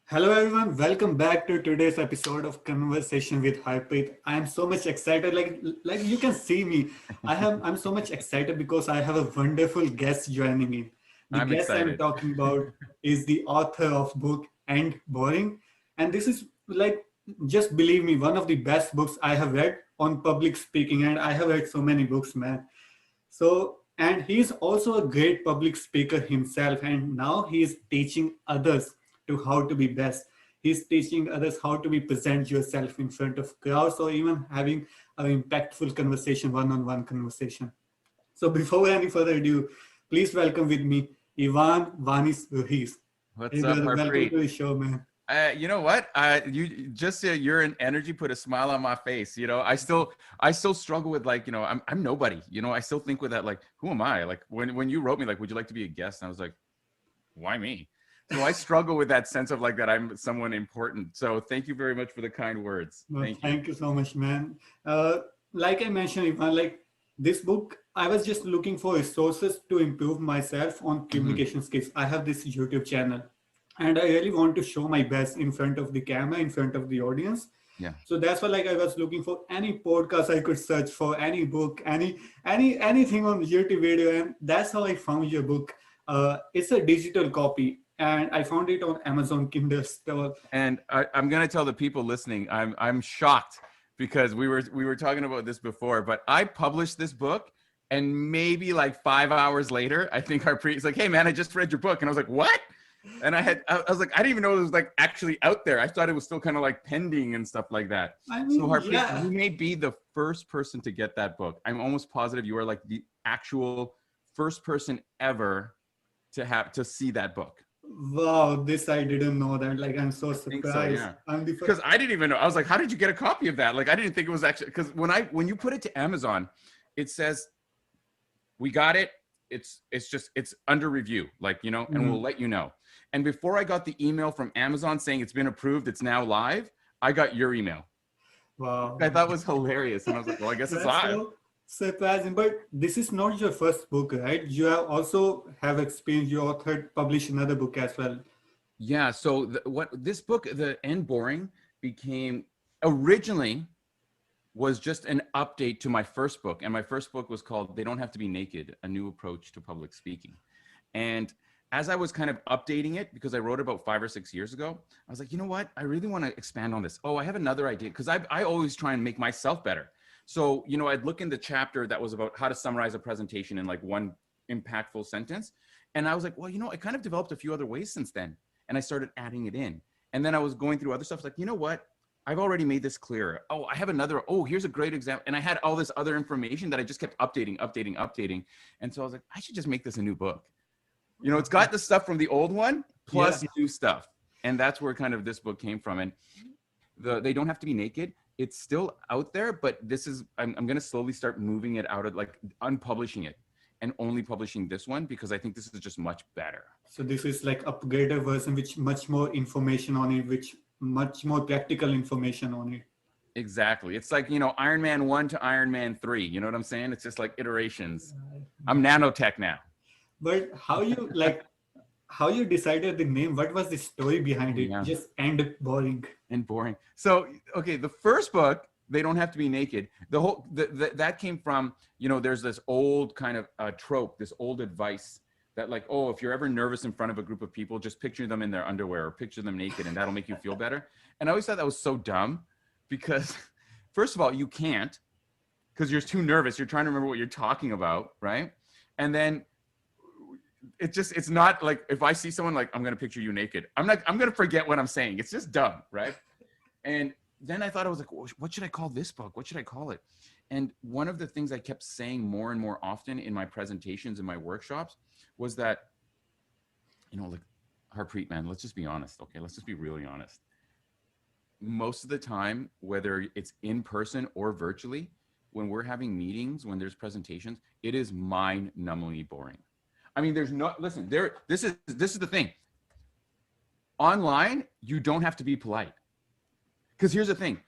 Hello everyone, welcome back to today's episode of Conversation with Harpreet. I am so much excited, like you can see me. I'm so much excited because I have a wonderful guest joining in. The I'm guest I'm excited. talking about is the author of book And Boring. And this is like, just believe me, one of the best books I have read on public speaking. And I have read so many books, man. So, and he's also a great public speaker himself, and now he is teaching others to how to be best. He's teaching others how to be present yourself in front of crowds or even having an impactful conversation, one-on-one conversation. So before any further ado, please welcome with me Ivan Vanis Ruiz. Hey What's up, brother, welcome Harpreet? to the show, man. You know what? You just your energy put a smile on my face. I still struggle with I'm nobody. I still think with that who am I? Like when you wrote me would you like to be a guest? And I was like, why me? So I struggle with that sense of that I'm someone important. So thank you very much for the kind words. Well, Thank you. thank you so much, man. Like I mentioned, Ivan, like this book, I was just looking for resources to improve myself on Hmm. communication skills. I have this YouTube channel, and I really want to show my best in front of the camera, in front of the audience. Yeah. So that's why, like, I was looking for any podcast I could search for, any book, anything on YouTube video, and that's how I found your book. It's a digital copy, and I found it on Amazon Kindle store. And I'm gonna tell the people listening, I'm shocked because we were talking about this before, but I published this book, and maybe 5 hours later, I think Harpreet is like, "Hey man, I just read your book," and I was like, "What?" And I was like, I didn't even know it was actually out there. I thought it was still kind of pending and stuff like that. I So mean, Harpreet, yeah. you may be the first person to get that book. I'm almost positive you are the actual first person ever to see that book. Wow, this I didn't know that. Like, I'm so I think so, surprised. yeah. I'm the Because first. I didn't even know. I was like, how did you get a copy of that? I didn't think it was actually because when you put it to Amazon, it says we got it. It's under review, and we'll Mhm. let you know. And before I got the email from Amazon saying it's been approved, it's now live, I got your email. Wow, I thought was hilarious. And I was like, well, I guess it's that's live. so surprising. But this is not your first book, right? You have also have experience. You authored, published another book as well. Yeah. So what this book, The End Boring, became originally was just an update to my first book. And my first book was called They Don't Have to Be Naked, A New Approach to Public Speaking. And as I was kind of updating it, because I wrote it about 5 or 6 years ago, I was like, you know what? I really want to expand on this. Oh, I have another idea. Because I always try and make myself better. So, I'd look in the chapter that was about how to summarize a presentation in one impactful sentence. And I was like, well, I kind of developed a few other ways since then. And I started adding it in. And then I was going through other stuff like, you know what? I've already made this clearer. Oh, I have another. Oh, here's a great example. And I had all this other information that I just kept updating. And so I was like, I should just make this a new book. It's got the stuff from the old one Yeah. plus new stuff. And that's where kind of this book came from. And They Don't Have to Be Naked. It's still out there, but I'm going to slowly start moving it out of unpublishing it and only publishing this one because I think this is just much better. So this is like upgraded version, which much more information on it, which much more practical information on it. Exactly. It's Iron Man 1 to Iron Man 3. You know what I'm saying? It's just iterations. I'm nanotech now. But how you decided the name? What was the story behind Oh, it? yeah. Just end boring. And boring. So, okay, the first book, They Don't Have to Be Naked. That came from, there's this old kind of trope, this old advice that oh, if you're ever nervous in front of a group of people, just picture them in their underwear or picture them naked and that'll make you feel better. And I always thought that was so dumb because first of all, you can't because you're too nervous. You're trying to remember what you're talking about, right? And then it's not if I see someone I'm going to picture you naked. I'm going to forget what I'm saying. It's just dumb, right? And then I thought I was like, well, what should I call this book? What should I call it? And one of the things I kept saying more and more often in my presentations and my workshops was that, Harpreet, man, let's just be honest. Okay. Let's just be really honest. Most of the time, whether it's in person or virtually, when we're having meetings, when there's presentations, it is mind-numbingly boring. I mean, this is the thing. Online, you don't have to be polite. Because here's the thing.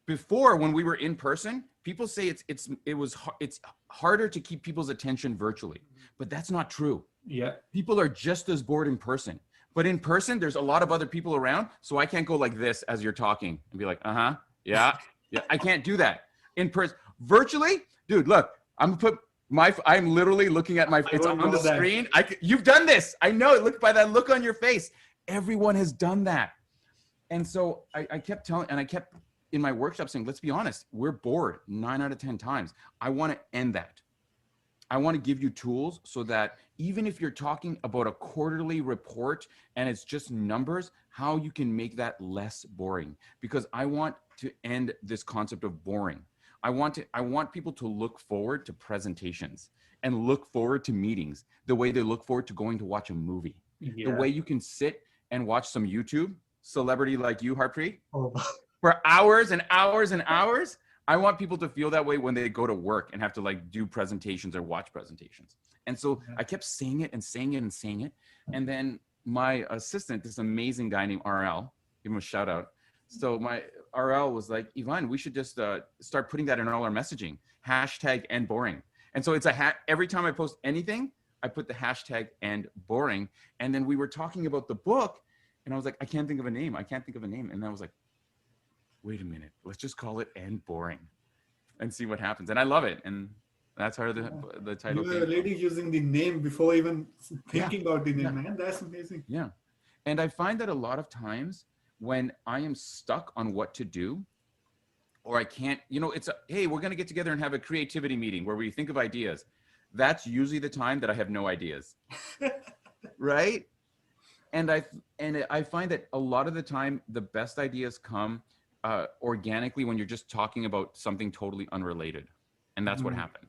Before, when we were in person, people say it's harder to keep people's attention virtually, but that's not true. Yeah. People are just as bored in person. But in person, there's a lot of other people around. So I can't go like this as you're talking and be like, uh-huh, yeah, yeah. I can't do that. In person, virtually, dude, look, I'm literally looking at it's on the screen. You've done this. I know it. Look by that look on your face. Everyone has done that. And so I kept in my workshop saying, let's be honest, we're bored 9 out of 10 times. I want to end that. I want to give you tools so that even if you're talking about a quarterly report and it's just numbers, how you can make that less boring. Because I want to end this concept of boring. I want people to look forward to presentations and look forward to meetings the way they look forward to going to watch a movie. Yeah. The way you can sit and watch some YouTube celebrity like you, Harpreet, for hours and hours and hours. I want people to feel that way when they go to work and have to like do presentations or watch presentations. And so I kept saying it and saying it and saying it. And then my assistant, this amazing guy named RL, give him a shout out. So my RL was like, Ivan, we should just start putting that in all our messaging, #endboring. And so it's every time I post anything, I put the #endboring. And then we were talking about the book and I was like, I can't think of a name. And I was like, wait a minute, let's just call it End Boring and see what happens. And I love it. And that's how the title came. You were already using the name before even thinking about the name, Yeah. man. That's amazing. Yeah. And I find that a lot of times when I am stuck on what to do, or I can't, hey, we're going to get together and have a creativity meeting where we think of ideas. That's usually the time that I have no ideas. Right? And I find that a lot of the time, the best ideas come organically when you're just talking about something totally unrelated. And that's what happened.